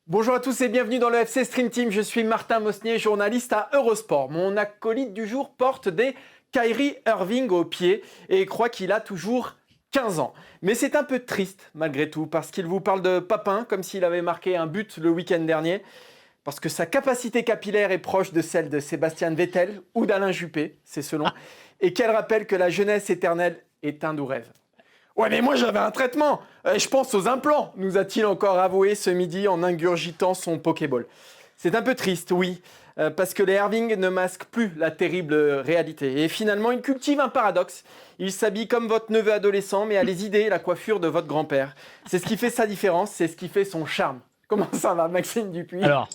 Bonjour à tous et bienvenue dans le FC Stream Team. Je suis Martin Mosnier, journaliste à Eurosport. Mon acolyte du jour porte des Kyrie Irving au pied et croit qu'il a toujours 15 ans. Mais c'est un peu triste malgré tout parce qu'il vous parle de Papin comme s'il avait marqué un but le week-end dernier. Parce que sa capacité capillaire est proche de celle de Sébastien Vettel ou d'Alain Juppé, c'est selon. Et qu'elle rappelle que la jeunesse éternelle est un doux rêve. Ouais, mais moi j'avais un traitement. Je pense aux implants, nous a-t-il encore avoué ce midi en ingurgitant son Pokéball. C'est un peu triste, oui, parce que les Irving ne masquent plus la terrible réalité. Et finalement, ils cultivent un paradoxe. Ils s'habillent comme votre neveu adolescent, mais a les idées et la coiffure de votre grand-père. C'est ce qui fait sa différence, c'est ce qui fait son charme. Comment ça va, Maxime Dupuis ? Alors,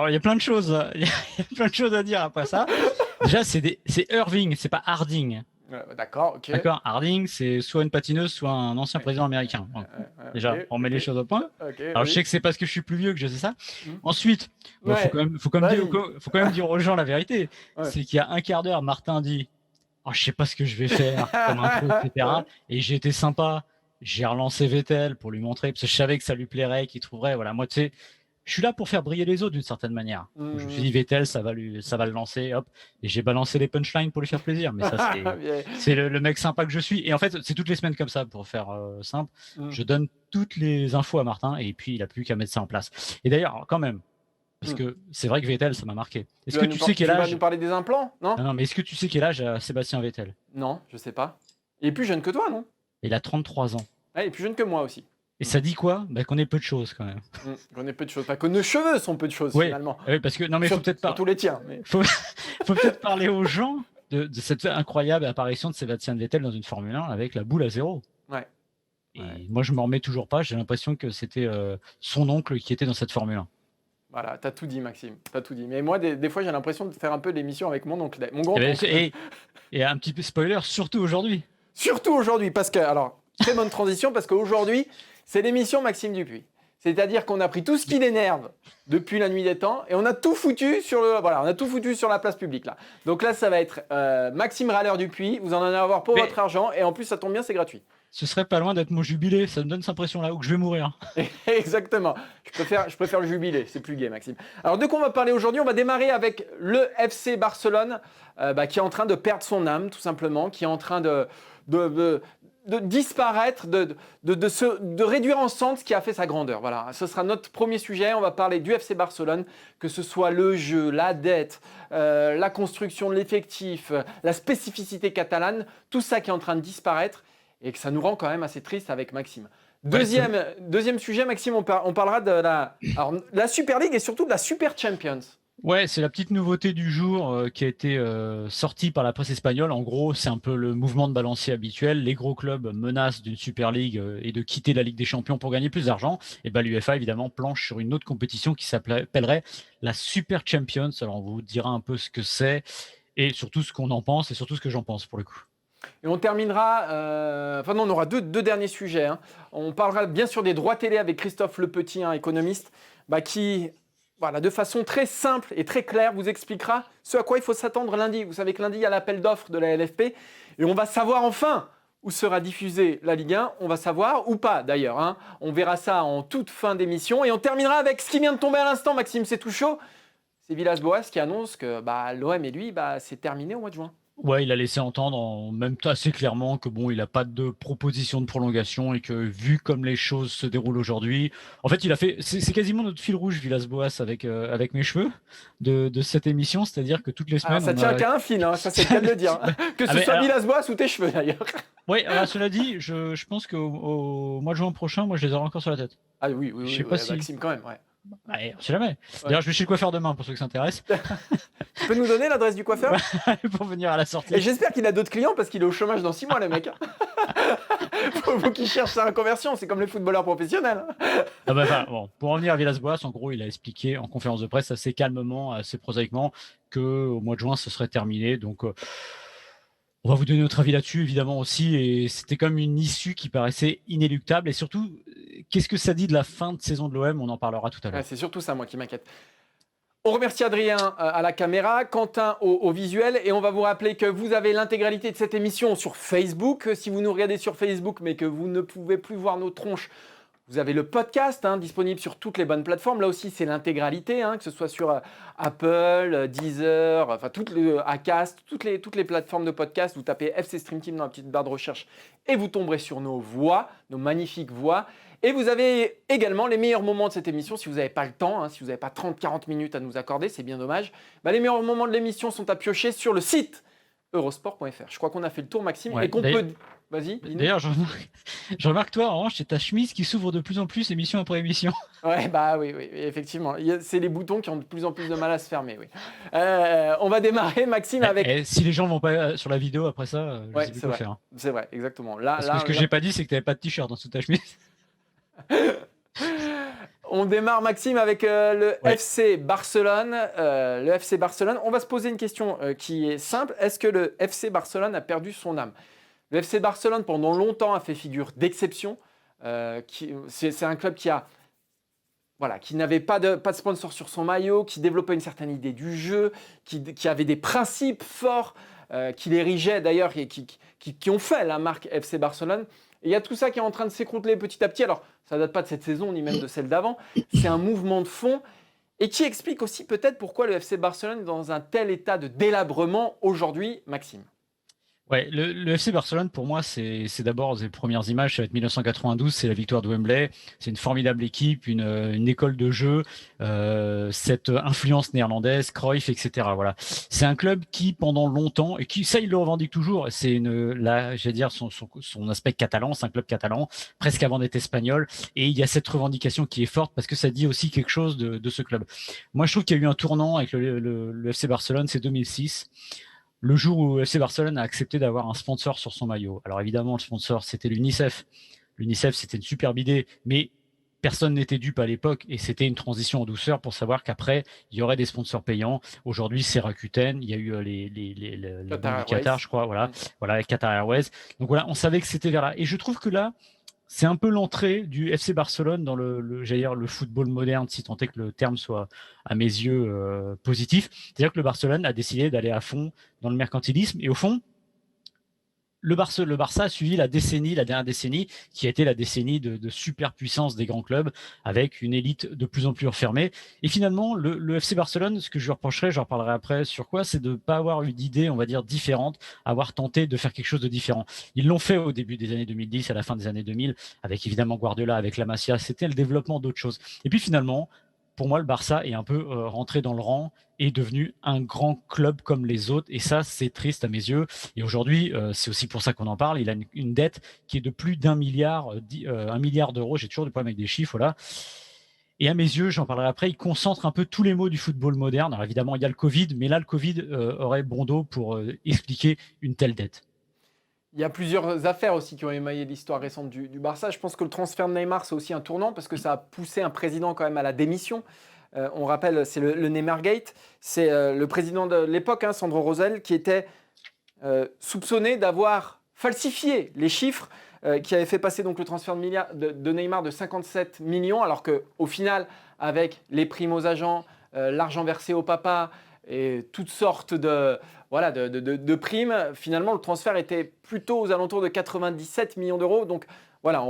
il y a plein de choses, il y a plein de choses à dire après ça. Déjà, c'est Irving, c'est pas Harding. D'accord, ok. D'accord, Harding, c'est soit une patineuse, soit un ancien président américain. Donc, déjà, okay, on met les choses au point. Okay, Alors, oui. je sais que c'est parce que je suis plus vieux que je sais ça. Mhm. Ensuite, Ouais. faut quand même dire aux gens la vérité. Ouais. C'est qu'il y a un quart d'heure, Martin dit « Oh, je sais pas ce que je vais faire comme intro, etc. » Et j'ai été sympa. J'ai relancé Vettel pour lui montrer, parce que je savais que ça lui plairait, qu'il trouverait. Voilà, moi, tu sais, je suis là pour faire briller les autres d'une certaine manière. Donc, je me suis dit, Vettel, ça va le lancer, hop. Et j'ai balancé les punchlines pour lui faire plaisir. Mais ça, c'est le mec sympa que je suis. Et en fait, c'est toutes les semaines comme ça, pour faire simple. Je donne toutes les infos à Martin et puis il a plus qu'à mettre ça en place. Et d'ailleurs, quand même, parce que c'est vrai que Vettel, ça m'a marqué. Est-ce que tu sais quel âge... Tu vas nous parler des implants, non ? Non, mais est-ce que tu sais quel âge a Sébastien Vettel ? Non, je sais pas. Il est plus jeune que toi, non ? Il a 33 ans. Ouais, il est plus jeune que moi aussi. Et ça dit quoi ? Qu'on ait peu de choses quand même. Qu'on ait peu de choses. Pas que nos cheveux sont peu de choses finalement. Oui, parce que non mais faut peut-être pas. Surtout les tiens. Mais... faut peut-être parler aux gens de cette incroyable apparition de Sébastien Vettel dans une Formule 1 avec la boule à zéro. Ouais. Et moi je m'en remets toujours pas. J'ai l'impression que c'était son oncle qui était dans cette Formule 1. Voilà, t'as tout dit, Maxime. T'as tout dit. Mais moi, des fois, j'ai l'impression de faire un peu l'émission avec mon oncle, mon grand-oncle. Et un petit peu spoiler, surtout aujourd'hui. Surtout aujourd'hui, parce que alors très bonne transition, parce qu'aujourd'hui. C'est l'émission Maxime Dupuis. C'est-à-dire qu'on a pris tout ce qui l'énerve depuis la nuit des temps et on a tout foutu sur la place publique là. Donc là, ça va être Maxime Râleur Dupuis. Vous en allez avoir pour votre argent et en plus, ça tombe bien, c'est gratuit. Ce serait pas loin d'être mon jubilé. Ça me donne cette impression là où je vais mourir. Exactement. Je préfère le jubilé. C'est plus gai, Maxime. Alors de quoi on va parler aujourd'hui ? On va démarrer avec le FC Barcelone qui est en train de perdre son âme, tout simplement, qui est en train de disparaître, de réduire en cendres ce qui a fait sa grandeur. Voilà, ce sera notre premier sujet. On va parler du FC Barcelone, que ce soit le jeu, la dette, la construction de l'effectif, la spécificité catalane, tout ça qui est en train de disparaître et que ça nous rend quand même assez triste avec Maxime. Deuxième sujet, Maxime, on parlera de la Super League et surtout de la Super Champions. Ouais, c'est la petite nouveauté du jour qui a été sortie par la presse espagnole. En gros, c'est un peu le mouvement de balancier habituel. Les gros clubs menacent d'une Super League et de quitter la Ligue des Champions pour gagner plus d'argent. Et l'UEFA, évidemment, planche sur une autre compétition qui s'appellerait la Super Champions. Alors, on vous dira un peu ce que c'est et surtout ce qu'on en pense et surtout ce que j'en pense pour le coup. Et on terminera, on aura deux derniers sujets. On parlera bien sûr des droits télé avec Christophe Lepetit, un économiste, qui... Voilà, de façon très simple et très claire, vous expliquera ce à quoi il faut s'attendre lundi. Vous savez que lundi, il y a l'appel d'offres de la LFP et on va savoir enfin où sera diffusée la Ligue 1. On va savoir, ou pas d'ailleurs. On verra ça en toute fin d'émission. Et on terminera avec ce qui vient de tomber à l'instant, Maxime, c'est tout chaud. C'est Villas-Boas qui annonce que l'OM et lui, c'est terminé au mois de juin. Ouais, il a laissé entendre en même temps assez clairement que il n'a pas de proposition de prolongation et que vu comme les choses se déroulent aujourd'hui, en fait, c'est quasiment notre fil rouge Villas-Boas avec mes cheveux de cette émission, c'est-à-dire que toutes les semaines. Ça tient qu'à un fil, ça c'est le cas de le dire. Que ce soit Villas-Boas ou tes cheveux d'ailleurs. Oui, cela dit, je pense qu'au mois de juin prochain, moi je les aurai encore sur la tête. Ah oui, je sais pas si... Maxime quand même, ouais. On sait jamais. D'ailleurs, je vais chez le coiffeur demain pour ceux qui s'intéressent. Tu peux nous donner l'adresse du coiffeur ? Pour venir à la sortie. Et j'espère qu'il a d'autres clients parce qu'il est au chômage dans 6 mois, le mec. Faut qu'il cherche sa reconversion, c'est comme les footballeurs professionnels. Pour revenir à Villas-Boas, en gros, il a expliqué en conférence de presse assez calmement, assez prosaïquement, qu'au mois de juin, ce serait terminé. Donc, on va vous donner notre avis là-dessus, évidemment aussi. Et c'était comme une issue qui paraissait inéluctable. Et surtout, qu'est-ce que ça dit de la fin de saison de l'OM ? On en parlera tout à l'heure. Ouais, c'est surtout ça, moi, qui m'inquiète. On remercie Adrien à la caméra, Quentin au visuel. Et on va vous rappeler que vous avez l'intégralité de cette émission sur Facebook. Si vous nous regardez sur Facebook, mais que vous ne pouvez plus voir nos tronches, Vous avez le podcast disponible sur toutes les bonnes plateformes. Là aussi, c'est l'intégralité, que ce soit sur Apple, Deezer, enfin Acast, toutes les plateformes de podcast. Vous tapez FC Stream Team dans la petite barre de recherche et vous tomberez sur nos voix, nos magnifiques voix. Et vous avez également les meilleurs moments de cette émission. Si vous n'avez pas le temps, si vous n'avez pas 30-40 minutes à nous accorder, c'est bien dommage. Les meilleurs moments de l'émission sont à piocher sur le site eurosport.fr. Je crois qu'on a fait le tour, Maxime, Ouais, et qu'on peut... Vas-y, dis-nous. D'ailleurs, je remarque toi, en revanche, c'est ta chemise qui s'ouvre de plus en plus émission après émission. Ouais, oui, effectivement. C'est les boutons qui ont de plus en plus de mal à se fermer. Oui. On va démarrer, Maxime, avec. Si les gens vont pas sur la vidéo après ça, je sais plus quoi vrai. faire. C'est vrai, exactement. Parce que ce que j'ai pas dit, c'est que tu n'avais pas de t-shirt dans sous ta chemise. On démarre, Maxime, avec le FC Barcelone. Le FC Barcelone. On va se poser une question qui est simple. Est-ce que le FC Barcelone a perdu son âme ? Le FC Barcelone, pendant longtemps, a fait figure d'exception. C'est un club qui n'avait pas de sponsor sur son maillot, qui développait une certaine idée du jeu, qui avait des principes forts, qui l'érigeaient d'ailleurs et qui ont fait la marque FC Barcelone. Et il y a tout ça qui est en train de s'écrouler petit à petit. Alors, ça ne date pas de cette saison, ni même de celle d'avant. C'est un mouvement de fond et qui explique aussi peut-être pourquoi le FC Barcelone est dans un tel état de délabrement aujourd'hui, Maxime. Ouais, le FC Barcelone, pour moi, c'est d'abord les premières images, ça va être 1992, c'est la victoire de Wembley. C'est une formidable équipe, une école de jeu, cette influence néerlandaise, Cruyff, etc. Voilà. C'est un club qui, pendant longtemps, et qui, ça, il le revendique toujours, c'est j'allais dire, son aspect catalan, c'est un club catalan, presque avant d'être espagnol. Et il y a cette revendication qui est forte parce que ça dit aussi quelque chose de ce club. Moi, je trouve qu'il y a eu un tournant avec le FC Barcelone, c'est 2006. Le jour où FC Barcelone a accepté d'avoir un sponsor sur son maillot. Alors évidemment, le sponsor, c'était l'UNICEF. L'UNICEF, c'était une superbe idée, mais personne n'était dupe à l'époque et c'était une transition en douceur pour savoir qu'après, il y aurait des sponsors payants. Aujourd'hui, c'est Rakuten, il y a eu le banque du Qatar, je crois, voilà, Qatar Airways. Donc voilà, on savait que c'était vers là. Et je trouve que là, c'est un peu l'entrée du FC Barcelone dans j'allais dire, le football moderne, si tant est que le terme soit, à mes yeux, positif. C'est-à-dire que le Barcelone a décidé d'aller à fond dans le mercantilisme. Et au fond, le Barça a suivi la dernière décennie, qui a été la décennie de superpuissance des grands clubs, avec une élite de plus en plus refermée. Et finalement, le FC Barcelone, ce que je lui reprocherais, j'en reparlerai après sur quoi, c'est de ne pas avoir eu d'idées, on va dire, différentes, avoir tenté de faire quelque chose de différent. Ils l'ont fait au début des années 2010, à la fin des années 2000, avec évidemment Guardiola, avec la Masia, c'était le développement d'autres choses. Et puis finalement, pour moi, le Barça est un peu rentré dans le rang et devenu un grand club comme les autres. Et ça, c'est triste à mes yeux. Et aujourd'hui, c'est aussi pour ça qu'on en parle. Il a une dette qui est de plus d'1 milliard, 1 milliard d'euros. J'ai toujours des problèmes avec des chiffres, voilà. Et à mes yeux, j'en parlerai après, il concentre un peu tous les maux du football moderne. Alors évidemment, il y a le Covid, mais là, le Covid aurait bon dos pour expliquer une telle dette. Il y a plusieurs affaires aussi qui ont émaillé l'histoire récente du Barça. Je pense que le transfert de Neymar, c'est aussi un tournant parce que ça a poussé un président quand même à la démission. On rappelle, c'est le Neymar Gate. C'est le président de l'époque, Sandro Rosell, qui était soupçonné d'avoir falsifié les chiffres qui avait fait passer donc le transfert de Neymar de 57 millions, alors qu'au final, avec les primes aux agents, l'argent versé au papa et toutes sortes de primes, finalement, le transfert était plutôt aux alentours de 97 millions d'euros. Donc voilà,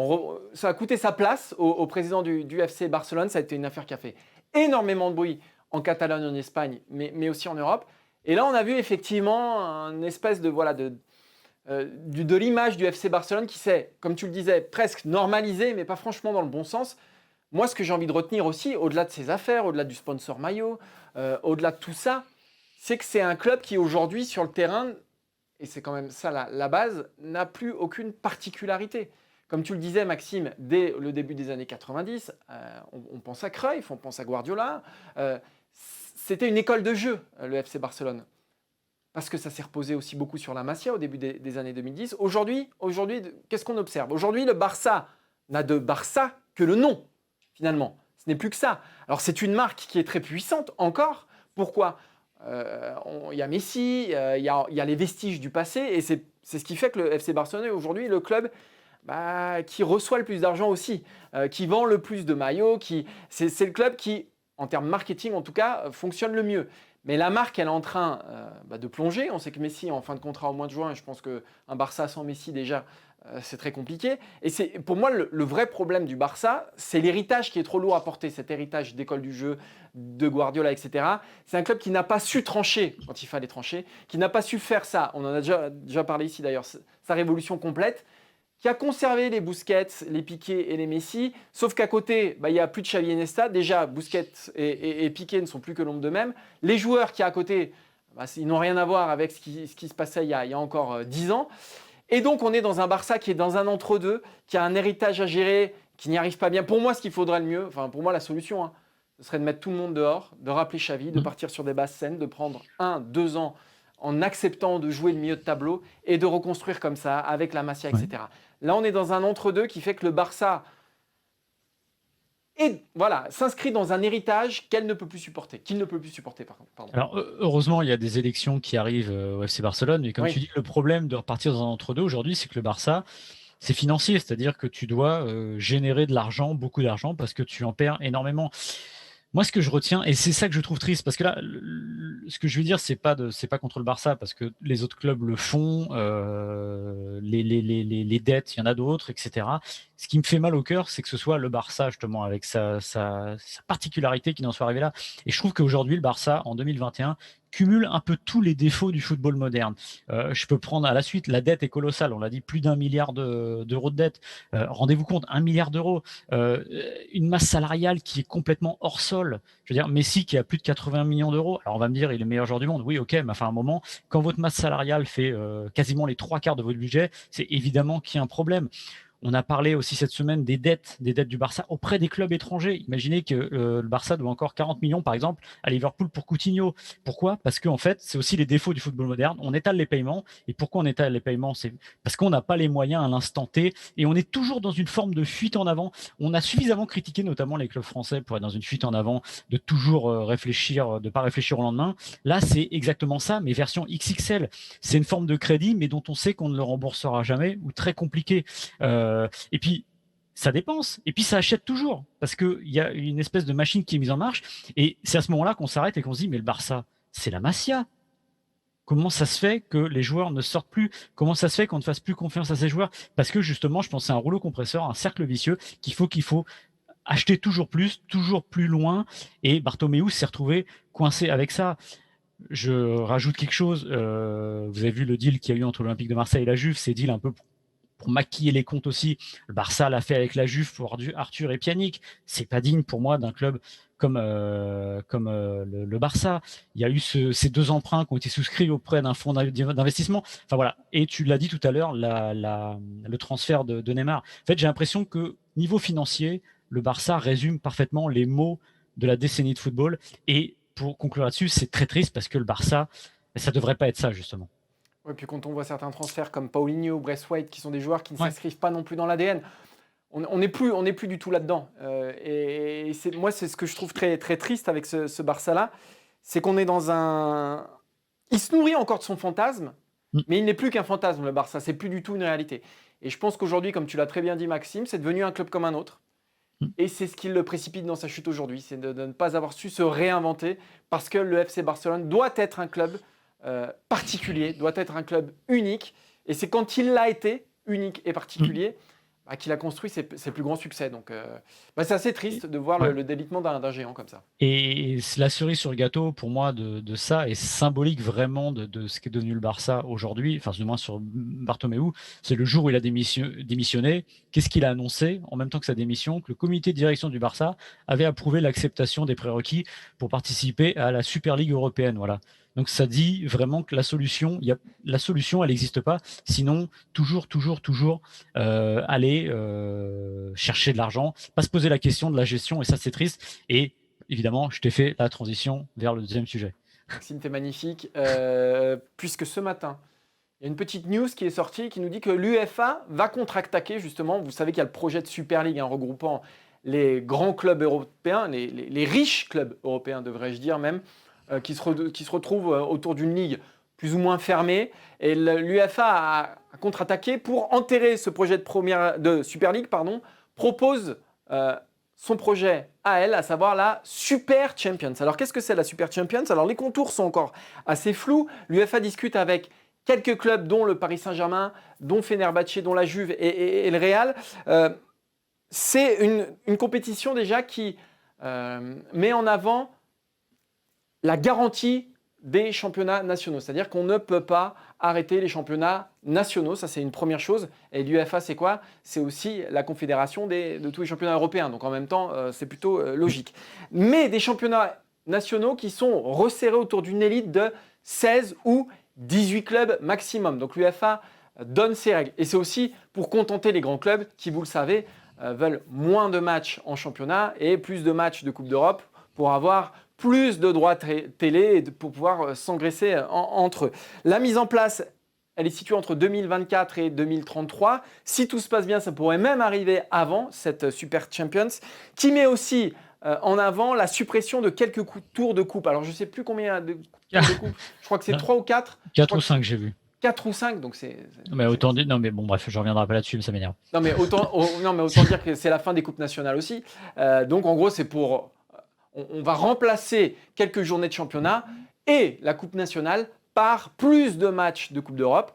ça a coûté sa place au président du FC Barcelone. Ça a été une affaire qui a fait énormément de bruit en Catalogne, en Espagne, mais aussi en Europe. Et là, on a vu effectivement une espèce de l'image du FC Barcelone qui s'est, comme tu le disais, presque normalisée, mais pas franchement dans le bon sens. Moi, ce que j'ai envie de retenir aussi, au-delà de ces affaires, au-delà du sponsor maillot, au-delà de tout ça, c'est que c'est un club qui aujourd'hui, sur le terrain, et c'est quand même ça la base, n'a plus aucune particularité. Comme tu le disais, Maxime, dès le début des années 90, on pense à Cruyff, on pense à Guardiola. C'était une école de jeu, le FC Barcelone. Parce que ça s'est reposé aussi beaucoup sur la Masia au début des années 2010. Aujourd'hui, qu'est-ce qu'on observe ? Aujourd'hui, le Barça n'a de Barça que le nom, finalement. Ce n'est plus que ça. Alors, c'est une marque qui est très puissante, encore. Pourquoi ? Il y a Messi, il y a les vestiges du passé, et c'est ce qui fait que le FC Barcelone est aujourd'hui le club qui reçoit le plus d'argent aussi, qui vend le plus de maillots, c'est le club qui, en termes marketing en tout cas, fonctionne le mieux. Mais la marque, elle est en train de plonger. On sait que Messi est en fin de contrat au mois de juin, et je pense qu'un Barça sans Messi déjà, c'est très compliqué. Et pour moi, le vrai problème du Barça, c'est l'héritage qui est trop lourd à porter, cet héritage d'école du jeu, de Guardiola, etc. C'est un club qui n'a pas su trancher quand il fallait trancher, qui n'a pas su faire ça. On en a déjà parlé ici d'ailleurs, sa révolution complète, qui a conservé les Busquets, les Piqué et les Messi, sauf qu'à côté, il n'y a plus de Xavi et Iniesta. Déjà, Busquets et Piqué ne sont plus que l'ombre d'eux-mêmes. Les joueurs qui à côté, ils n'ont rien à voir avec ce qui se passait il y a encore 10 ans. Et donc, on est dans un Barça qui est dans un entre-deux, qui a un héritage à gérer, qui n'y arrive pas bien. Pour moi, ce qu'il faudrait le mieux, pour moi, la solution, ce serait de mettre tout le monde dehors, de rappeler Xavi, de partir sur des basses scènes, de prendre 1-2 ans en acceptant de jouer le milieu de tableau et de reconstruire comme ça, avec la Masia, etc. Là, on est dans un entre-deux qui fait que le Barça s'inscrit dans un héritage qu'il ne peut plus supporter. Pardon. Alors, heureusement, il y a des élections qui arrivent au FC Barcelone, mais comme tu dis, le problème de repartir dans un entre-deux aujourd'hui, c'est que le Barça, c'est financier, c'est-à-dire que tu dois générer de l'argent, beaucoup d'argent, parce que tu en perds énormément. Moi, ce que je retiens, et c'est ça que je trouve triste, parce que là, ce que je veux dire, c'est pas contre le Barça, parce que les autres clubs le font, les dettes, il y en a d'autres, etc. Ce qui me fait mal au cœur, c'est que ce soit le Barça, justement, avec sa particularité qui n'en soit arrivé là. Et je trouve qu'aujourd'hui, le Barça, en 2021, cumule un peu tous les défauts du football moderne. Je peux prendre à la suite, la dette est colossale, on l'a dit, plus d'1 milliard d'euros de dette. Rendez-vous compte, 1 milliard d'euros, une masse salariale qui est complètement hors sol. Je veux dire, Messi qui a plus de 80 millions d'euros, alors on va me dire, il est le meilleur joueur du monde. Oui, ok, mais enfin, à un moment, quand votre masse salariale fait quasiment les 3/4 de votre budget, c'est évidemment qu'il y a un problème. On a parlé aussi cette semaine des dettes du Barça auprès des clubs étrangers. Imaginez que le Barça doit encore 40 millions, par exemple, à Liverpool pour Coutinho. Pourquoi ? Parce qu'en fait, c'est aussi les défauts du football moderne. On étale les paiements. Et pourquoi on étale les paiements ? C'est parce qu'on n'a pas les moyens à l'instant T. Et on est toujours dans une forme de fuite en avant. On a suffisamment critiqué, notamment les clubs français, pour être dans une fuite en avant, de toujours réfléchir, de ne pas réfléchir au lendemain. Là, c'est exactement ça, mais version XXL. C'est une forme de crédit, mais dont on sait qu'on ne le remboursera jamais ou très compliqué. Et puis, ça dépense, et puis ça achète toujours, parce qu'il y a une espèce de machine qui est mise en marche, et c'est à ce moment-là qu'on s'arrête et qu'on se dit, mais le Barça, c'est la Masia. Comment ça se fait que les joueurs ne sortent plus ? Comment ça se fait qu'on ne fasse plus confiance à ces joueurs ? Parce que justement, je pense que c'est un rouleau compresseur, un cercle vicieux, qu'il faut acheter toujours plus loin, et Bartomeu s'est retrouvé coincé avec ça. Je rajoute quelque chose, vous avez vu le deal qu'il y a eu entre l'Olympique de Marseille et la Juve, c'est deal un peu pour maquiller les comptes aussi. Le Barça l'a fait avec la Juve pour Arthur et Pjanic. C'est pas digne pour moi d'un club comme le Barça. Il y a eu ces 2 emprunts qui ont été souscrits auprès d'un fonds d'investissement. Enfin voilà. Et tu l'as dit tout à l'heure, le transfert de Neymar. En fait, j'ai l'impression que niveau financier, le Barça résume parfaitement les mots de la décennie de football. Et pour conclure là-dessus, c'est très triste parce que le Barça, ça devrait pas être ça justement. Oui, puis quand on voit certains transferts comme Paulinho, Braithwaite, qui sont des joueurs qui ne s'inscrivent pas non plus dans l'ADN, on n'est plus du tout là-dedans. Et moi, c'est ce que je trouve très, très triste avec ce Barça-là, c'est qu'on est dans un... Il se nourrit encore de son fantasme, mais il n'est plus qu'un fantasme, le Barça. C'est plus du tout une réalité. Et je pense qu'aujourd'hui, comme tu l'as très bien dit, Maxime, c'est devenu un club comme un autre. Et c'est ce qui le précipite dans sa chute aujourd'hui, c'est de ne pas avoir su se réinventer, parce que le FC Barcelone doit être un club particulier, doit être un club unique. Et c'est quand il l'a été, unique et particulier, qu'il a construit ses plus grands succès. Donc c'est assez triste de voir le délitement d'un géant comme ça. Et la cerise sur le gâteau, pour moi, de ça, est symbolique vraiment de ce qu'est devenu le Barça aujourd'hui, enfin du moins sur Bartomeu, c'est le jour où il a démissionné. Qu'est-ce qu'il a annoncé en même temps que sa démission ? Que le comité de direction du Barça avait approuvé l'acceptation des prérequis pour participer à la Super Ligue européenne. Voilà. Donc ça dit vraiment que la solution, elle n'existe pas. Sinon, toujours aller chercher de l'argent, pas se poser la question de la gestion, et ça c'est triste. Et évidemment, je t'ai fait la transition vers le deuxième sujet. Maxime, t'es magnifique. Puisque ce matin, il y a une petite news qui est sortie qui nous dit que l'UEFA va contre-attaquer justement. Vous savez qu'il y a le projet de Super League regroupant les grands clubs européens, les riches clubs européens devrais-je dire même, qui se retrouvent autour d'une ligue plus ou moins fermée. Et l'UEFA a contre-attaqué pour enterrer ce projet de Super League, propose son projet à elle, à savoir la Super Champions. Alors qu'est-ce que c'est la Super Champions ? Alors les contours sont encore assez flous. L'UEFA discute avec quelques clubs, dont le Paris Saint-Germain, dont Fenerbahçe, dont la Juve et le Real. C'est une compétition déjà qui met en avant la garantie des championnats nationaux. C'est-à-dire qu'on ne peut pas arrêter les championnats nationaux. Ça, c'est une première chose. Et l'UEFA, c'est quoi? C'est aussi la confédération de tous les championnats européens. Donc en même temps, c'est plutôt logique. Mais des championnats nationaux qui sont resserrés autour d'une élite de 16 ou 18 clubs maximum. Donc l'UEFA donne ses règles. Et c'est aussi pour contenter les grands clubs qui, vous le savez, veulent moins de matchs en championnat et plus de matchs de Coupe d'Europe pour avoir plus de droits télé et pour pouvoir s'engraisser entre eux. La mise en place, elle est située entre 2024 et 2033. Si tout se passe bien, ça pourrait même arriver avant cette Super Champions, qui met aussi en avant la suppression de quelques tours de coupe. Alors, je ne sais plus combien de tours de coupe. Je crois que c'est 3 ou 4. 4 ou 5, j'ai vu. 4 ou 5, donc c'est... Mais autant dire... Non, mais bon, bref, je reviendrai pas là-dessus, mais ça m'énerve. Non, mais autant dire que c'est la fin des coupes nationales aussi. Donc, en gros, c'est pour... On va remplacer quelques journées de championnat et la Coupe nationale par plus de matchs de Coupe d'Europe.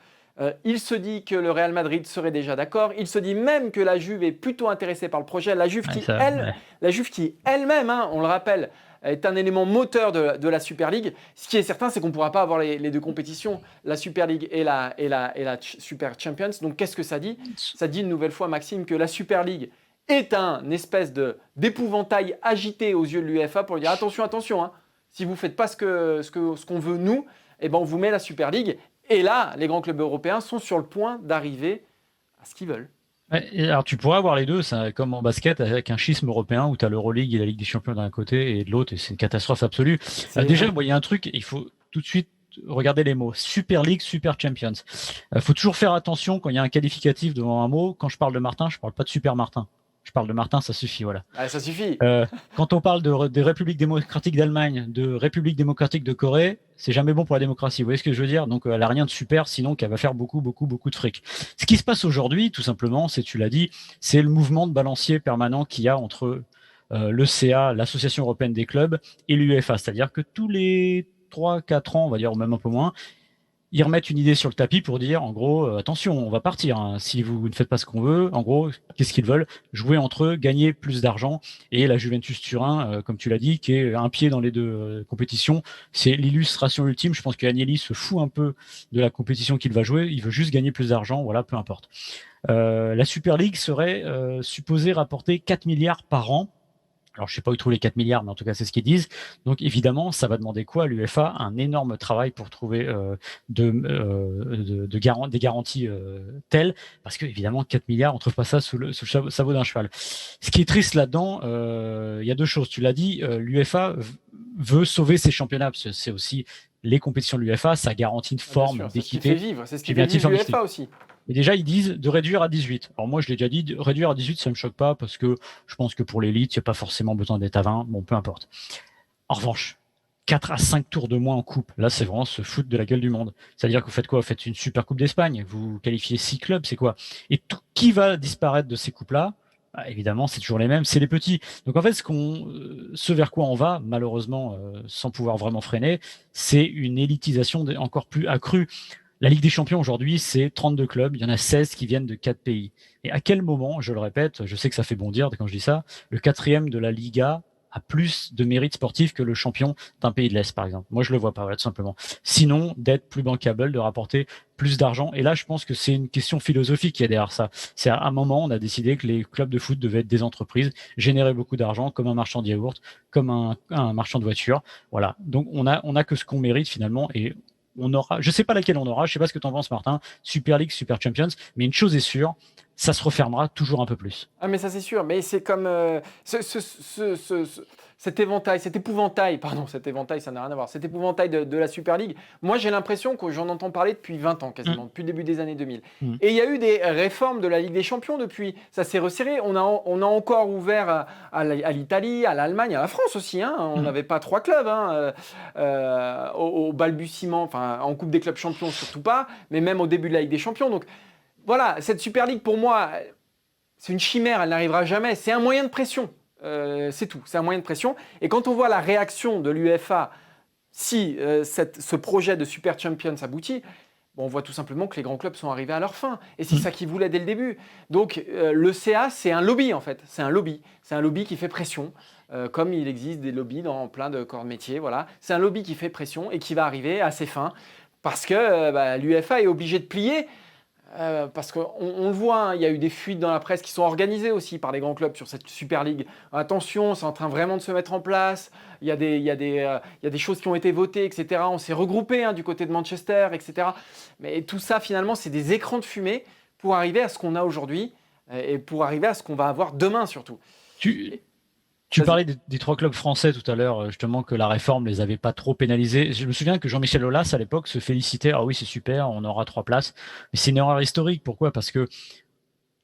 Il se dit que le Real Madrid serait déjà d'accord. Il se dit même que la Juve est plutôt intéressée par le projet. La Juve qui elle-même, on le rappelle, est un élément moteur de la Super League. Ce qui est certain, c'est qu'on ne pourra pas avoir les deux compétitions, la Super League et la Super Champions. Donc, qu'est-ce que ça dit? Ça dit une nouvelle fois, Maxime, que la Super League est un espèce d'épouvantail agité aux yeux de l'UEFA pour lui dire attention, si vous ne faites pas ce qu'on veut nous, eh ben on vous met la Super League. Et là, les grands clubs européens sont sur le point d'arriver à ce qu'ils veulent. Alors tu pourrais avoir les deux, c'est comme en basket avec un schisme européen où tu as l'Euroleague et la Ligue des Champions d'un côté et de l'autre, et c'est une catastrophe absolue. Déjà, il y a un truc, il faut tout de suite regarder les mots. Super League, Super Champions. Il faut toujours faire attention quand il y a un qualificatif devant un mot. Quand je parle de Martin, je ne parle pas de Super Martin. Je parle de Martin, ça suffit, voilà. Ah, ça suffit. Quand on parle des républiques démocratiques d'Allemagne, de république démocratique de Corée, c'est jamais bon pour la démocratie. Vous voyez ce que je veux dire? Donc, elle n'a rien de super, sinon qu'elle va faire beaucoup de fric. Ce qui se passe aujourd'hui, tout simplement, tu l'as dit, c'est le mouvement de balancier permanent qu'il y a entre l'ECA, l'Association européenne des clubs, et l'UEFA. C'est-à-dire que tous les 3-4 ans, on va dire, ou même un peu moins, ils remettent une idée sur le tapis pour dire, en gros, attention, on va partir. Si vous ne faites pas ce qu'on veut, en gros, qu'est-ce qu'ils veulent? Jouer entre eux, gagner plus d'argent. Et la Juventus Turin, comme tu l'as dit, qui est un pied dans les deux compétitions, c'est l'illustration ultime. Je pense que Agnelli se fout un peu de la compétition qu'il va jouer. Il veut juste gagner plus d'argent. Voilà, peu importe. La Super League serait supposée rapporter 4 milliards par an. Alors, je ne sais pas où ils trouvent les 4 milliards, mais en tout cas, c'est ce qu'ils disent. Donc, évidemment, ça va demander quoi à l'UEFA? Un énorme travail pour trouver des garanties telles, parce que, évidemment, 4 milliards, on ne trouve pas ça sous le sabot d'un cheval. Ce qui est triste là-dedans, il y a deux choses. Tu l'as dit, l'UEFA veut sauver ses championnats, parce que c'est aussi les compétitions de l'UEFA, ça garantit une forme d'équité. C'est ce qui fait vivre, c'est ce qui fait vivre l'UEFA aussi. Et déjà, ils disent de réduire à 18. Alors moi, je l'ai déjà dit, de réduire à 18, ça ne me choque pas parce que je pense que pour l'élite, il n'y a pas forcément besoin d'être à 20. Bon, peu importe. En revanche, 4 à 5 tours de moins en coupe, là, c'est vraiment se foutre de la gueule du monde. C'est-à-dire que vous faites quoi? Vous faites une super coupe d'Espagne, vous qualifiez 6 clubs, c'est quoi? Et qui va disparaître de ces coupes-là? Bah, évidemment, c'est toujours les mêmes, c'est les petits. Donc en fait, ce vers quoi on va, malheureusement, sans pouvoir vraiment freiner, c'est une élitisation encore plus accrue. La Ligue des Champions aujourd'hui, c'est 32 clubs, il y en a 16 qui viennent de 4 pays. Et à quel moment, je le répète, je sais que ça fait bondir quand je dis ça, le 4e de la Liga a plus de mérite sportif que le champion d'un pays de l'Est, par exemple. Moi, je le vois pas, voilà, tout simplement. Sinon, d'être plus bankable, de rapporter plus d'argent. Et là, je pense que c'est une question philosophique qui est derrière ça. C'est à un moment, on a décidé que les clubs de foot devaient être des entreprises, générer beaucoup d'argent, comme un marchand de yaourt, comme un marchand de voitures. Voilà. Donc, on a que ce qu'on mérite finalement. Et on aura, je sais pas laquelle on aura, je sais pas ce que tu en penses, Martin, Super League, Super Champions, mais une chose est sûre, ça se refermera toujours un peu plus. Ah, mais ça c'est sûr, mais c'est comme cet épouvantail, ça n'a rien à voir, cet épouvantail de la Super League. Moi, j'ai l'impression que j'en entends parler depuis 20 ans quasiment, depuis le début des années 2000. Et il y a eu des réformes de la Ligue des Champions depuis, ça s'est resserré. On a encore ouvert à l'Italie, à l'Allemagne, à la France aussi. On n'avait pas 3 clubs au balbutiement, enfin en Coupe des clubs champions surtout pas, mais même au début de la Ligue des Champions. Donc voilà, cette Super League pour moi, c'est une chimère, elle n'arrivera jamais. C'est un moyen de pression. C'est tout, c'est un moyen de pression. Et quand on voit la réaction de l'UEFA, si ce projet de Super Champions aboutit, on voit tout simplement que les grands clubs sont arrivés à leur fin. Et c'est ça qu'ils voulaient dès le début. Donc le CA, c'est un lobby en fait. C'est un lobby. C'est un lobby qui fait pression. Comme il existe des lobbies dans plein de corps de métier. Voilà. C'est un lobby qui fait pression et qui va arriver à ses fins. Parce que l'UEFA est obligée de plier. Parce qu'on le voit, hein, il y a eu des fuites dans la presse qui sont organisées aussi par les grands clubs sur cette Super League. Attention, c'est en train vraiment de se mettre en place. Il y a des choses qui ont été votées, etc. On s'est regroupé du côté de Manchester, etc. Mais tout ça, finalement, c'est des écrans de fumée pour arriver à ce qu'on a aujourd'hui et pour arriver à ce qu'on va avoir demain surtout. Tu parlais des 3 clubs français tout à l'heure, justement, que la réforme les avait pas trop pénalisés. Je me souviens que Jean-Michel Aulas, à l'époque, se félicitait. Ah oui, c'est super, on aura 3 places. Mais c'est une erreur historique. Pourquoi? Parce que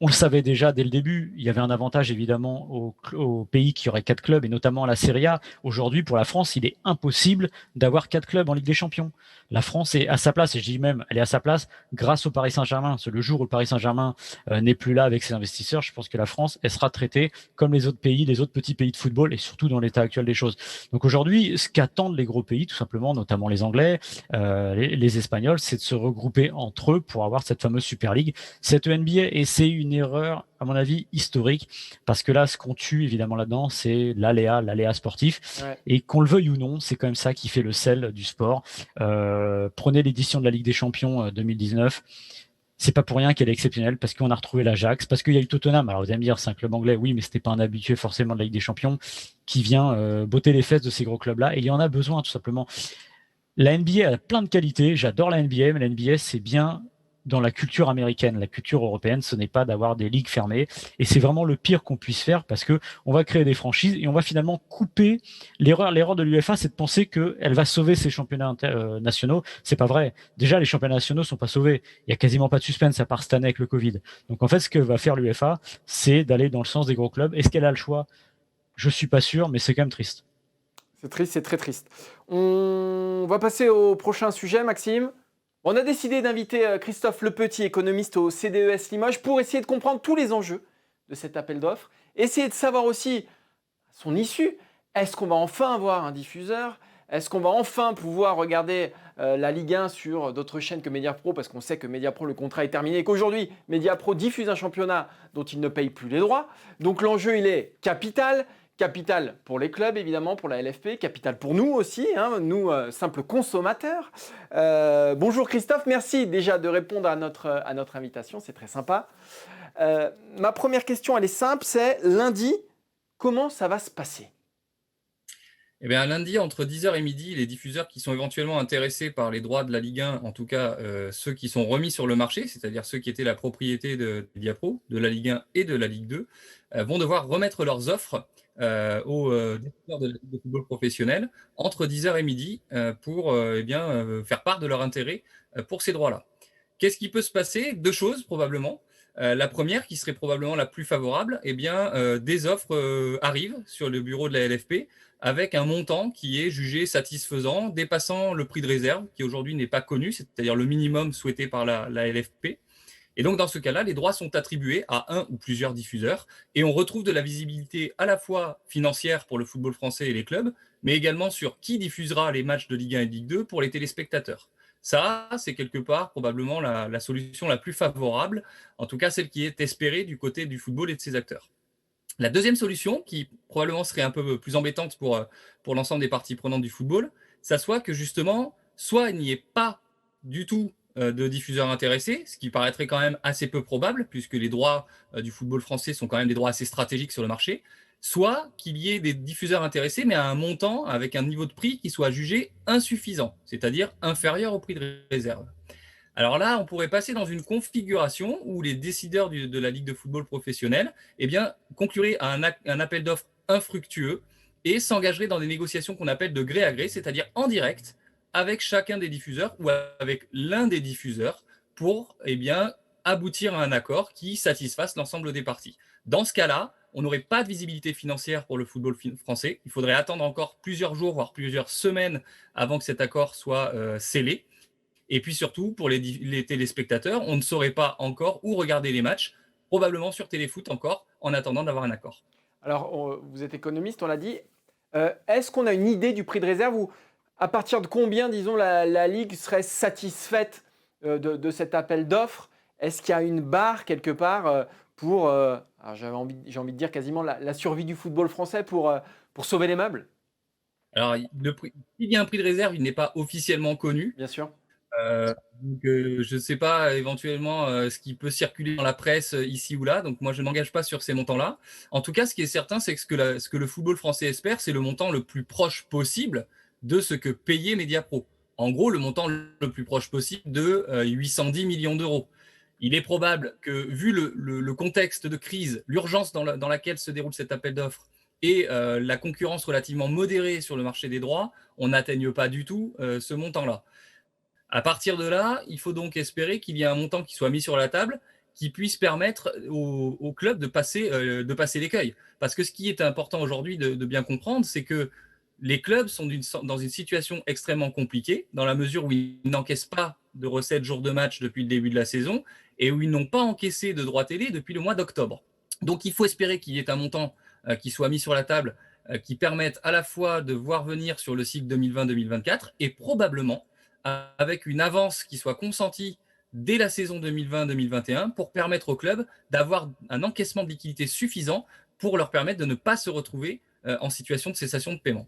on le savait déjà dès le début. Il y avait un avantage évidemment aux pays qui auraient 4 clubs et notamment à la Serie A. Aujourd'hui, pour la France, il est impossible d'avoir 4 clubs en Ligue des Champions. La France est à sa place, et je dis même, elle est à sa place grâce au Paris Saint-Germain. C'est le jour où le Paris Saint-Germain n'est plus là avec ses investisseurs, je pense que la France, elle sera traitée comme les autres pays, les autres petits pays de football, et surtout dans l'état actuel des choses. Donc aujourd'hui, ce qu'attendent les gros pays, tout simplement, notamment les Anglais, les Espagnols, c'est de se regrouper entre eux pour avoir cette fameuse Super League, cette NBA, et c'est une erreur, à mon avis, historique, parce que là, ce qu'on tue évidemment là-dedans, c'est l'aléa sportif, Ouais. et qu'on le veuille ou non, c'est quand même ça qui fait le sel du sport. Prenez l'édition de la Ligue des Champions 2019, c'est pas pour rien qu'elle est exceptionnelle, parce qu'on a retrouvé l'Ajax, parce qu'il y a eu Tottenham. Alors vous allez me dire, c'est un club anglais, oui, mais c'était pas un habitué forcément de la Ligue des Champions qui vient botter les fesses de ces gros clubs-là, et il y en a besoin tout simplement. La NBA a plein de qualités, j'adore la NBA, mais la NBA, c'est bien dans la culture américaine. La culture européenne, ce n'est pas d'avoir des ligues fermées. Et c'est vraiment le pire qu'on puisse faire, parce que on va créer des franchises et on va finalement couper l'erreur de l'UEFA, c'est de penser qu'elle va sauver ses championnats nationaux. C'est pas vrai. Déjà, les championnats nationaux sont pas sauvés. Il y a quasiment pas de suspense à part cette année avec le Covid. Donc en fait, ce que va faire l'UEFA, c'est d'aller dans le sens des gros clubs. Est-ce qu'elle a le choix? Je suis pas sûr, mais c'est quand même triste. C'est triste, c'est très triste. On va passer au prochain sujet, Maxime. On a décidé d'inviter Christophe Lepetit, économiste au CDES Limoges, pour essayer de comprendre tous les enjeux de cet appel d'offres, essayer de savoir aussi son issue. Est-ce qu'on va enfin avoir un diffuseur? Est-ce qu'on va enfin pouvoir regarder la Ligue 1 sur d'autres chaînes que Mediapro? Parce qu'on sait que Mediapro, le contrat est terminé et qu'aujourd'hui, Mediapro diffuse un championnat dont il ne paye plus les droits. Donc l'enjeu, il est capital. Capital pour les clubs, évidemment, pour la LFP. Capital pour nous aussi, nous, simples consommateurs. Bonjour Christophe, merci déjà de répondre à notre invitation, c'est très sympa. Ma première question, elle est simple, c'est lundi, comment ça va se passer? Eh bien, lundi, entre 10h et midi, les diffuseurs qui sont éventuellement intéressés par les droits de la Ligue 1, en tout cas ceux qui sont remis sur le marché, c'est-à-dire ceux qui étaient la propriété de Mediapro, de la Ligue 1 et de la Ligue 2, vont devoir remettre leurs offres aux diffuseurs de la Ligue de football professionnel entre 10h et midi pour faire part de leur intérêt pour ces droits-là. Qu'est-ce qui peut se passer? 2 choses probablement. La première, qui serait probablement la plus favorable, des offres arrivent sur le bureau de la LFP avec un montant qui est jugé satisfaisant, dépassant le prix de réserve, qui aujourd'hui n'est pas connu, c'est-à-dire le minimum souhaité par la LFP. Et donc, dans ce cas-là, les droits sont attribués à un ou plusieurs diffuseurs et on retrouve de la visibilité à la fois financière pour le football français et les clubs, mais également sur qui diffusera les matchs de Ligue 1 et de Ligue 2 pour les téléspectateurs. Ça, c'est quelque part probablement la solution la plus favorable, en tout cas celle qui est espérée du côté du football et de ses acteurs. La deuxième solution, qui probablement serait un peu plus embêtante pour l'ensemble des parties prenantes du football, ça soit que justement, soit il n'y ait pas du tout de diffuseurs intéressés, ce qui paraîtrait quand même assez peu probable, puisque les droits du football français sont quand même des droits assez stratégiques sur le marché, soit qu'il y ait des diffuseurs intéressés, mais à un montant avec un niveau de prix qui soit jugé insuffisant, c'est-à-dire inférieur au prix de réserve. Alors là, on pourrait passer dans une configuration où les décideurs de la Ligue de football professionnelle concluraient un appel d'offres infructueux et s'engageraient dans des négociations qu'on appelle de gré à gré, c'est-à-dire en direct avec chacun des diffuseurs ou avec l'un des diffuseurs pour aboutir à un accord qui satisfasse l'ensemble des parties. Dans ce cas-là, on n'aurait pas de visibilité financière pour le football français. Il faudrait attendre encore plusieurs jours, voire plusieurs semaines avant que cet accord soit scellé. Et puis surtout, pour les téléspectateurs, on ne saurait pas encore où regarder les matchs, probablement sur Téléfoot encore, en attendant d'avoir un accord. Alors, vous êtes économiste, on l'a dit. Est-ce qu'on a une idée du prix de réserve ou à partir de combien, disons, la Ligue serait satisfaite de cet appel d'offres? Est-ce qu'il y a une barre quelque part pour, alors j'ai envie de dire quasiment la survie du football français pour sauver les meubles? Alors, s'il y a un prix de réserve, il n'est pas officiellement connu. Bien sûr. Donc, je ne sais pas éventuellement ce qui peut circuler dans la presse ici ou là. Donc, moi, je ne m'engage pas sur ces montants-là. En tout cas, ce qui est certain, c'est que ce que le football français espère, c'est le montant le plus proche possible de ce que payait Mediapro. En gros, le montant le plus proche possible de 810 millions d'euros. Il est probable que, vu le contexte de crise, l'urgence dans laquelle se déroule cet appel d'offres et la concurrence relativement modérée sur le marché des droits, on n'atteigne pas du tout ce montant-là. À partir de là, il faut donc espérer qu'il y ait un montant qui soit mis sur la table qui puisse permettre au club de passer l'écueil. Parce que ce qui est important aujourd'hui de bien comprendre, c'est que les clubs sont dans une situation extrêmement compliquée, dans la mesure où ils n'encaissent pas de recettes jour de match depuis le début de la saison et où ils n'ont pas encaissé de droits télé depuis le mois d'octobre. Donc il faut espérer qu'il y ait un montant qui soit mis sur la table, qui permette à la fois de voir venir sur le cycle 2020-2024 et probablement avec une avance qui soit consentie dès la saison 2020-2021 pour permettre au club d'avoir un encaissement de liquidité suffisant pour leur permettre de ne pas se retrouver en situation de cessation de paiement.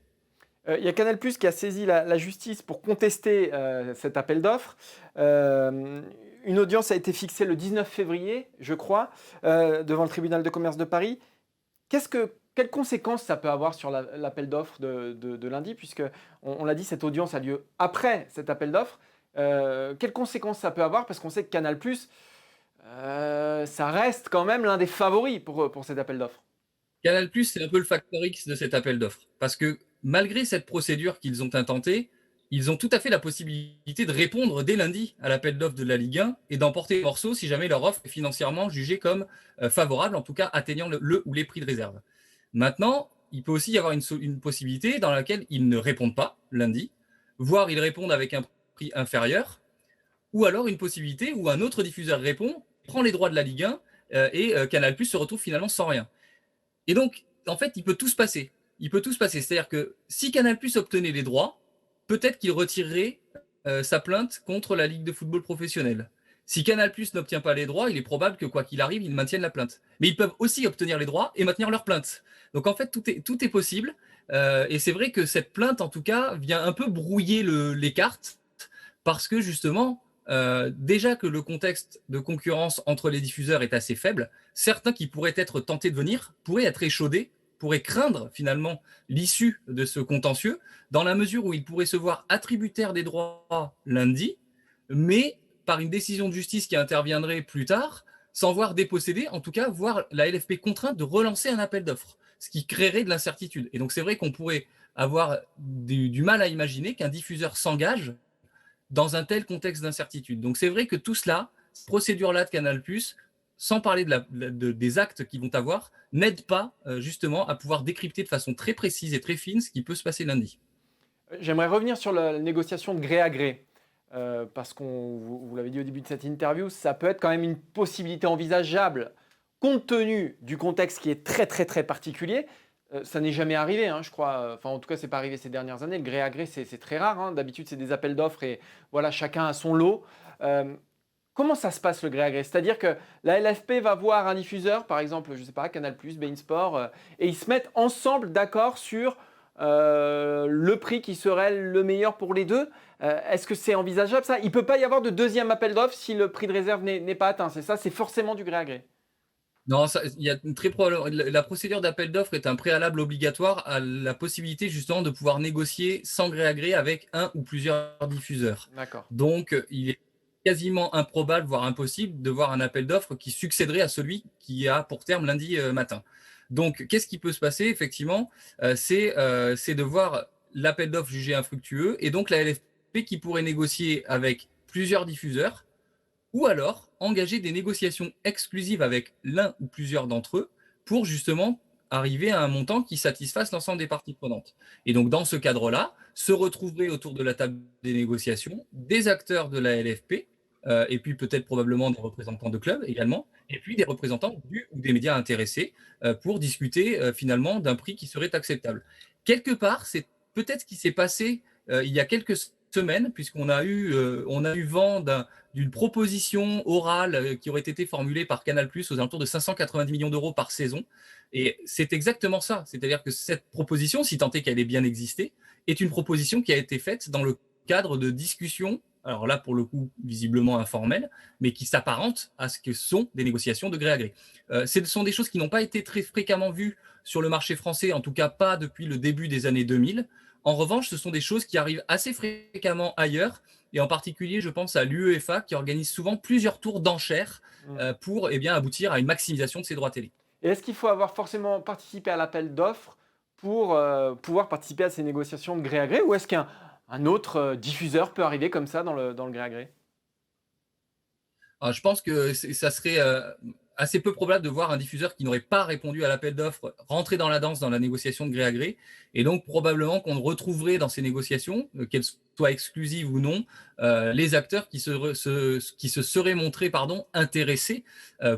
Il y a Canal+ qui a saisi la justice pour contester cet appel d'offres. Une audience a été fixée le 19 février, je crois, devant le tribunal de commerce de Paris. Quelles conséquences ça peut avoir sur l'appel d'offres de lundi, puisque on l'a dit, cette audience a lieu après cet appel d'offres. Quelles conséquences ça peut avoir, parce qu'on sait que Canal+, ça reste quand même l'un des favoris pour cet appel d'offres. Canal+, c'est un peu le facteur X de cet appel d'offres. Parce que malgré cette procédure qu'ils ont intentée, ils ont tout à fait la possibilité de répondre dès lundi à l'appel d'offres de la Ligue 1 et d'emporter le morceau si jamais leur offre est financièrement jugée comme favorable, en tout cas atteignant le ou les prix de réserve. Maintenant, il peut aussi y avoir une possibilité dans laquelle ils ne répondent pas lundi, voire ils répondent avec un prix inférieur, ou alors une possibilité où un autre diffuseur répond, prend les droits de la Ligue 1 et Canal+ se retrouve finalement sans rien. Et donc, en fait, il peut tout se passer. Il peut tout se passer. C'est-à-dire que si Canal+ obtenait les droits, peut-être qu'il retirerait sa plainte contre la Ligue de football professionnel. Si Canal+ n'obtient pas les droits, il est probable que, quoi qu'il arrive, ils maintiennent la plainte. Mais ils peuvent aussi obtenir les droits et maintenir leur plainte. Donc, en fait, tout est possible. Et c'est vrai que cette plainte, en tout cas, vient un peu brouiller les cartes parce que, justement, déjà que le contexte de concurrence entre les diffuseurs est assez faible, certains qui pourraient être tentés de venir pourraient être échaudés, pourraient craindre finalement l'issue de ce contentieux, dans la mesure où ils pourraient se voir attributaires des droits lundi, mais par une décision de justice qui interviendrait plus tard, sans voir déposséder, en tout cas voir la LFP contrainte de relancer un appel d'offres, ce qui créerait de l'incertitude. Et donc c'est vrai qu'on pourrait avoir du mal à imaginer qu'un diffuseur s'engage dans un tel contexte d'incertitude. Donc c'est vrai que tout cela, cette procédure-là de Canal+, sans parler des actes qu'ils vont avoir, n'aide pas justement à pouvoir décrypter de façon très précise et très fine ce qui peut se passer lundi. J'aimerais revenir sur la négociation de gré à gré, parce vous l'avez dit au début de cette interview, ça peut être quand même une possibilité envisageable, compte tenu du contexte qui est très très très particulier. Ça n'est jamais arrivé, hein, je crois. Enfin, en tout cas, c'est pas arrivé ces dernières années. Le gré à gré, c'est très rare, hein. D'habitude, c'est des appels d'offres et voilà, chacun a son lot. Comment ça se passe le gré à gré? C'est-à-dire que la LFP va voir un diffuseur, par exemple, je sais pas, Canal+, beIN Sport, et ils se mettent ensemble d'accord sur le prix qui serait le meilleur pour les deux. Est-ce que c'est envisageable ça? Il ne peut pas y avoir de deuxième appel d'offres si le prix de réserve n'est pas atteint. C'est ça, c'est forcément du gré à gré. Non, il y a très la procédure d'appel d'offres est un préalable obligatoire à la possibilité justement de pouvoir négocier sans gré à gré avec un ou plusieurs diffuseurs. D'accord. Donc, il est quasiment improbable, voire impossible, de voir un appel d'offres qui succéderait à celui qui a pour terme lundi matin. Donc, qu'est-ce qui peut se passer? Effectivement, c'est de voir l'appel d'offres jugé infructueux et donc la LFP qui pourrait négocier avec plusieurs diffuseurs ou alors engager des négociations exclusives avec l'un ou plusieurs d'entre eux pour justement arriver à un montant qui satisfasse l'ensemble des parties prenantes. Et donc, dans ce cadre-là, se retrouveraient autour de la table des négociations des acteurs de la LFP, et puis peut-être probablement des représentants de clubs également, et puis des représentants ou des médias intéressés pour discuter finalement d'un prix qui serait acceptable. Quelque part, c'est peut-être ce qui s'est passé il y a quelques semaine, puisqu'on a eu vent d'une proposition orale qui aurait été formulée par Canal+ aux alentours de 590 millions d'euros par saison. Et c'est exactement ça. C'est-à-dire que cette proposition, si tant est qu'elle ait bien existé, est une proposition qui a été faite dans le cadre de discussions, alors là pour le coup visiblement informelles, mais qui s'apparentent à ce que sont des négociations de gré à gré. Ce sont des choses qui n'ont pas été très fréquemment vues sur le marché français, en tout cas pas depuis le début des années 2000. En revanche, ce sont des choses qui arrivent assez fréquemment ailleurs, et en particulier, je pense à l'UEFA qui organise souvent plusieurs tours d'enchères pour aboutir à une maximisation de ses droits télé. Et est-ce qu'il faut avoir forcément participé à l'appel d'offres pour pouvoir participer à ces négociations de gré à gré, ou est-ce qu'un autre diffuseur peut arriver comme ça dans le gré à gré? Alors, je pense que ça serait assez peu probable de voir un diffuseur qui n'aurait pas répondu à l'appel d'offres rentrer dans la danse dans la négociation de gré à gré. Et donc, probablement qu'on retrouverait dans ces négociations, qu'elles soient exclusives ou non, les acteurs qui se seraient montrés intéressés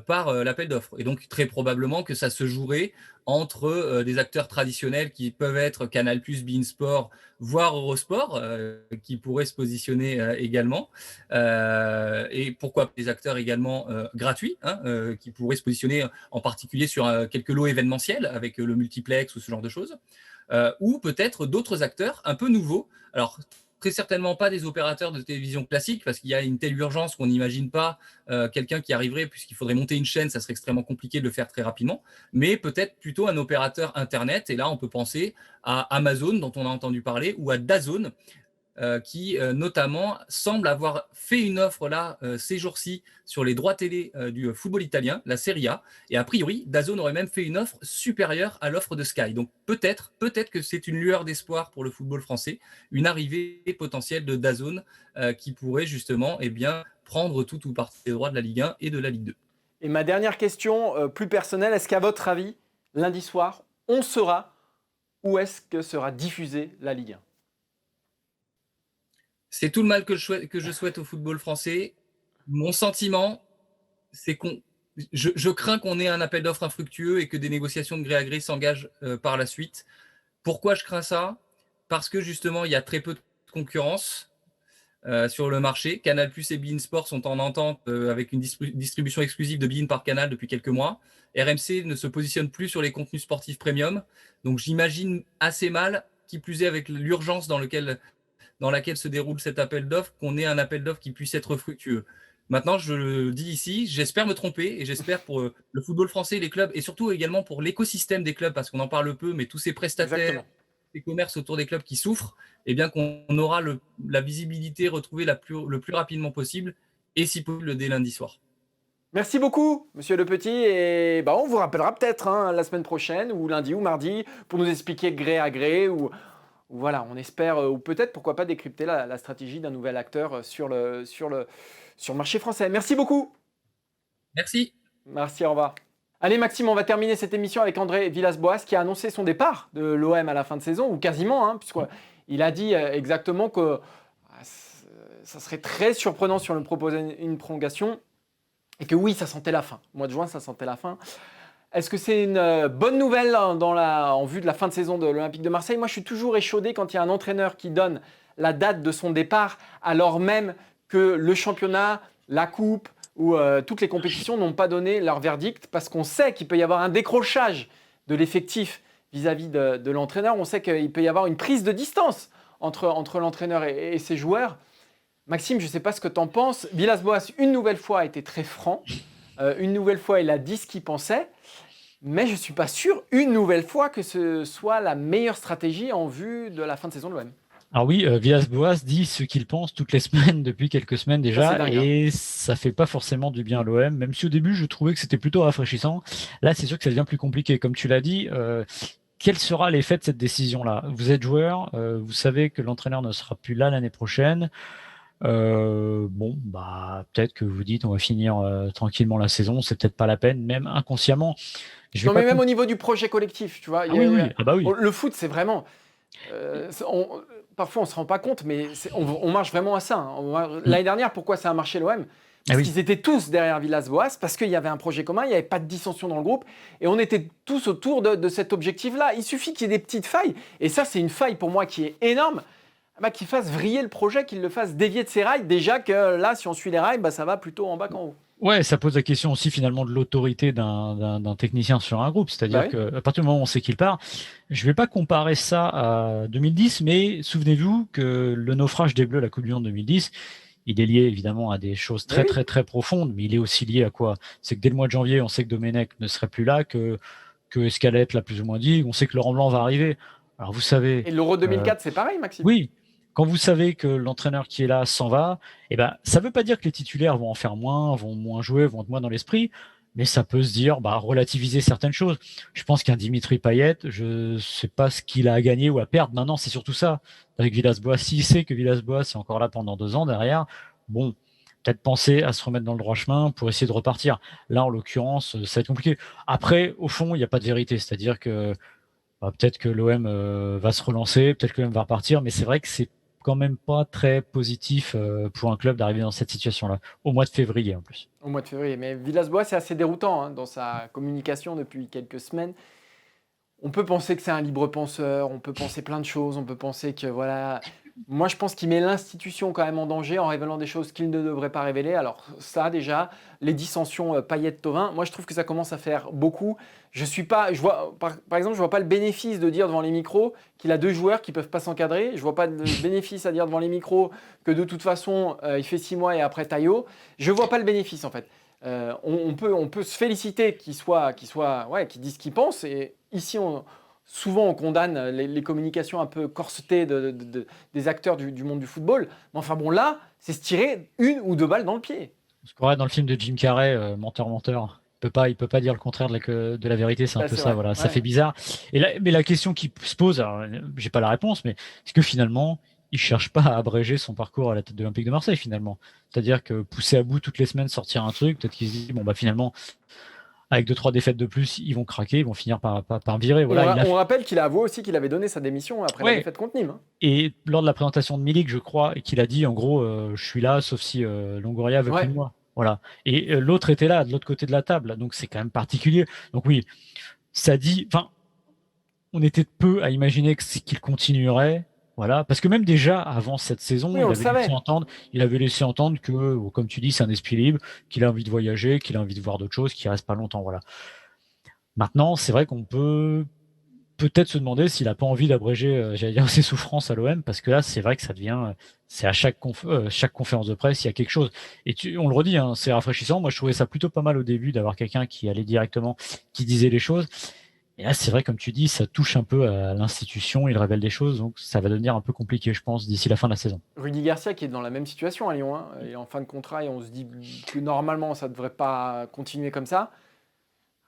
par l'appel d'offres. Et donc, très probablement que ça se jouerait entre des acteurs traditionnels qui peuvent être Canal+, beIN Sport, voire Eurosport, qui pourraient se positionner également. Et pourquoi des acteurs également gratuits, qui pourraient se positionner en particulier sur quelques lots événementiels avec le multiplex ou ce genre de choses. Ou peut-être d'autres acteurs un peu nouveaux. Alors, très certainement pas des opérateurs de télévision classiques, parce qu'il y a une telle urgence qu'on n'imagine pas quelqu'un qui arriverait, puisqu'il faudrait monter une chaîne, ça serait extrêmement compliqué de le faire très rapidement, mais peut-être plutôt un opérateur Internet, et là on peut penser à Amazon, dont on a entendu parler, ou à DAZN, qui notamment semble avoir fait une offre là ces jours-ci sur les droits télé du football italien, la Serie A, et a priori DAZN aurait même fait une offre supérieure à l'offre de Sky. Donc peut-être que c'est une lueur d'espoir pour le football français, une arrivée potentielle de DAZN qui pourrait justement prendre tout ou partie des droits de la Ligue 1 et de la Ligue 2. Et ma dernière question, plus personnelle, est-ce qu'à votre avis, lundi soir, on saura où est-ce que sera diffusée la Ligue 1? C'est tout le mal que je souhaite au football français. Mon sentiment, c'est je crains qu'on ait un appel d'offres infructueux et que des négociations de gré à gré s'engagent par la suite. Pourquoi je crains ça? Parce que justement, il y a très peu de concurrence sur le marché. Canal+ et beIN Sport sont en entente avec une distribution exclusive de beIN par Canal depuis quelques mois. RMC ne se positionne plus sur les contenus sportifs premium. Donc j'imagine assez mal, qui plus est avec l'urgence dans laquelle se déroule cet appel d'offres, qu'on ait un appel d'offres qui puisse être fructueux. Maintenant, je le dis ici, j'espère me tromper, et j'espère pour le football français, les clubs, et surtout également pour l'écosystème des clubs, parce qu'on en parle peu, mais tous ces prestataires, Exactement. ces commerces autour des clubs qui souffrent, qu'on aura la visibilité retrouvée le plus rapidement possible, et si possible dès lundi soir. Merci beaucoup, Monsieur Le Petit, et on vous rappellera peut-être la semaine prochaine, ou lundi ou mardi, pour nous expliquer gré à gré, ou voilà, on espère, ou peut-être, pourquoi pas, décrypter la stratégie d'un nouvel acteur sur le marché français. Merci beaucoup. Merci. Merci, au revoir. Allez Maxime, on va terminer cette émission avec André Villas-Boas qui a annoncé son départ de l'OM à la fin de saison, ou quasiment, puisqu'il a dit exactement que ça serait très surprenant si on lui proposait une prolongation, et que oui, ça sentait la fin. Au mois de juin, ça sentait la fin. Est-ce que c'est une bonne nouvelle en vue de la fin de saison de l'Olympique de Marseille? Moi, je suis toujours échaudé quand il y a un entraîneur qui donne la date de son départ, alors même que le championnat, la coupe ou toutes les compétitions n'ont pas donné leur verdict, parce qu'on sait qu'il peut y avoir un décrochage de l'effectif vis-à-vis de l'entraîneur. On sait qu'il peut y avoir une prise de distance entre l'entraîneur et ses joueurs. Maxime, je ne sais pas ce que tu en penses. Villas-Boas, une nouvelle fois, a été très franc. Une nouvelle fois, il a dit ce qu'il pensait. Mais je ne suis pas sûr, une nouvelle fois, que ce soit la meilleure stratégie en vue de la fin de saison de l'OM. Alors oui, Villas-Boas dit ce qu'il pense toutes les semaines, depuis quelques semaines déjà, et ça fait pas forcément du bien à l'OM, même si au début je trouvais que c'était plutôt rafraîchissant. Là, c'est sûr que ça devient plus compliqué. Comme tu l'as dit, quel sera l'effet de cette décision-là? Vous êtes joueur, vous savez que l'entraîneur ne sera plus là l'année prochaine. Peut-être que vous dites on va finir tranquillement la saison, c'est peut-être pas la peine, même inconsciemment. Mais même au niveau du projet collectif, tu vois. Oui. Le foot, c'est vraiment... parfois, on ne se rend pas compte, mais on marche vraiment à ça. L'année dernière, pourquoi ça a marché l'OM? Parce qu'ils étaient tous derrière Villas-Boas, parce qu'il y avait un projet commun, il n'y avait pas de dissension dans le groupe, et on était tous autour de cet objectif-là. Il suffit qu'il y ait des petites failles, et ça, c'est une faille pour moi qui est énorme. Qu'il fasse vriller le projet, qu'il le fasse dévier de ses rails. Déjà que là, si on suit les rails, ça va plutôt en bas qu'en haut. Ouais, ça pose la question aussi finalement de l'autorité d'un technicien sur un groupe. C'est-à-dire qu'à partir du moment où on sait qu'il part, je vais pas comparer ça à 2010, mais souvenez-vous que le naufrage des Bleus, la Coupe du Monde 2010, il est lié évidemment à des choses très très très profondes, mais il est aussi lié à quoi? C'est que dès le mois de janvier, on sait que Domenech ne serait plus là, que Escalette l'a plus ou moins dit, on sait que Laurent Blanc va arriver. Alors vous savez. Et l'Euro 2004, c'est pareil, Maxime? Oui. Quand vous savez que l'entraîneur qui est là s'en va, ça ne veut pas dire que les titulaires vont en faire moins, vont moins jouer, vont être moins dans l'esprit, mais ça peut se dire, relativiser certaines choses. Je pense qu'un Dimitri Payet, je ne sais pas ce qu'il a à gagner ou à perdre. Maintenant, c'est surtout ça. Avec Villas-Boas, s'il sait que Villas-Boas est encore là pendant 2 ans derrière, bon, peut-être penser à se remettre dans le droit chemin pour essayer de repartir. Là, en l'occurrence, ça va être compliqué. Après, au fond, il n'y a pas de vérité. C'est-à-dire que peut-être que l'OM va se relancer, peut-être que l'OM va repartir, mais c'est vrai que c'est quand même pas très positif pour un club d'arriver dans cette situation-là, au mois de février en plus. Au mois de février, mais Villas-Boas, c'est assez déroutant dans sa communication depuis quelques semaines. On peut penser que c'est un libre penseur, on peut penser plein de choses, on peut penser que voilà. Moi, je pense qu'il met l'institution quand même en danger en révélant des choses qu'il ne devrait pas révéler. Alors ça, déjà, les dissensions Payet-Thauvin, moi, je trouve que ça commence à faire beaucoup. Par exemple, je vois pas le bénéfice de dire devant les micros qu'il a 2 joueurs qui peuvent pas s'encadrer. Je vois pas de bénéfice à dire devant les micros que de toute façon, il fait 6 mois et après Taillot. Je vois pas le bénéfice en fait. On peut se féliciter qu'il dise ce qu'il pense. Et ici, souvent, on condamne les communications un peu corsetées des acteurs du monde du football. Mais enfin bon, là, c'est se tirer 1 ou 2 balles dans le pied. Ce qu'on dans le film de Jim Carrey, Menteur, menteur. Il peut pas dire le contraire de la vérité, c'est un peu ça, vrai. voilà, ça fait bizarre. Mais la question qui se pose, alors, j'ai pas la réponse, mais est-ce que finalement, il cherche pas à abréger son parcours à la tête de l'Olympique de Marseille finalement? C'est-à-dire que pousser à bout toutes les semaines, sortir un truc, peut-être qu'il se dit finalement, avec 2-3 défaites de plus, ils vont craquer, ils vont finir par virer. Voilà, on rappelle qu'il a avoué aussi qu'il avait donné sa démission après la défaite contre Nîmes. Et lors de la présentation de Milik, je crois, qu'il a dit en gros, je suis là, sauf si Longoria veut plus de moi. Voilà. Et l'autre était là, de l'autre côté de la table, donc c'est quand même particulier. Donc oui, ça dit. Enfin, on était peu à imaginer qu'il continuerait. Voilà, parce que même déjà avant cette saison, il avait laissé entendre que, comme tu dis, c'est un esprit libre, qu'il a envie de voyager, qu'il a envie de voir d'autres choses, qu'il reste pas longtemps. Voilà. Maintenant, c'est vrai qu'on peut peut-être se demander s'il n'a pas envie d'abréger, ses souffrances à l'OM, parce que là, c'est vrai que ça devient, c'est à chaque conférence de presse, il y a quelque chose. Et on le redit, hein, c'est rafraîchissant. Moi, je trouvais ça plutôt pas mal au début d'avoir quelqu'un qui allait directement, qui disait les choses. Et là, c'est vrai, comme tu dis, ça touche un peu à l'institution, il révèle des choses, donc ça va devenir un peu compliqué, je pense, d'ici la fin de la saison. Rudy Garcia qui est dans la même situation à Lyon, il est en fin de contrat et on se dit que normalement ça ne devrait pas continuer comme ça.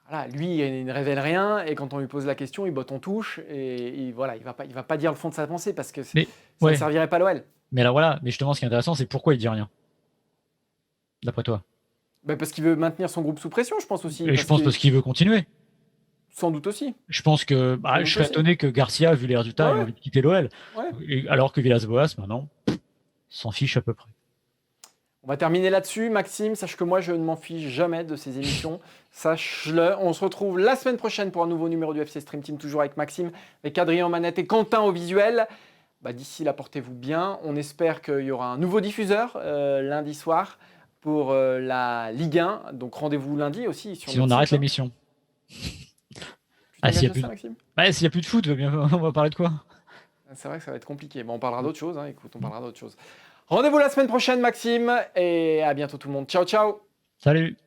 Voilà, lui, il ne révèle rien et quand on lui pose la question, il botte en touche et voilà, il va pas dire le fond de sa pensée parce que ça ne servirait pas l'OL. Mais là voilà, mais justement, ce qui est intéressant, c'est pourquoi il dit rien, d'après toi? Parce qu'il veut maintenir son groupe sous pression, je pense aussi. Et je pense parce qu'il veut continuer. Sans doute aussi. Je pense que je serais étonné que Garcia, vu les résultats, ait envie de quitter l'OL. Alors que Villas-Boas, maintenant, s'en fiche à peu près. On va terminer là-dessus. Maxime, sache que moi, je ne m'en fiche jamais de ces émissions. Sache-le. On se retrouve la semaine prochaine pour un nouveau numéro du FC Stream Team, toujours avec Maxime, avec Adrien Manette et Quentin au visuel. D'ici là, portez-vous bien. On espère qu'il y aura un nouveau diffuseur lundi soir pour la Ligue 1. Donc rendez-vous lundi aussi. Sinon, on arrête l'émission. S'il n'y a plus de foot, on va parler de quoi? C'est vrai que ça va être compliqué. On parlera d'autre chose. On parlera d'autre chose. Rendez-vous la semaine prochaine, Maxime. Et à bientôt tout le monde. Ciao, ciao. Salut.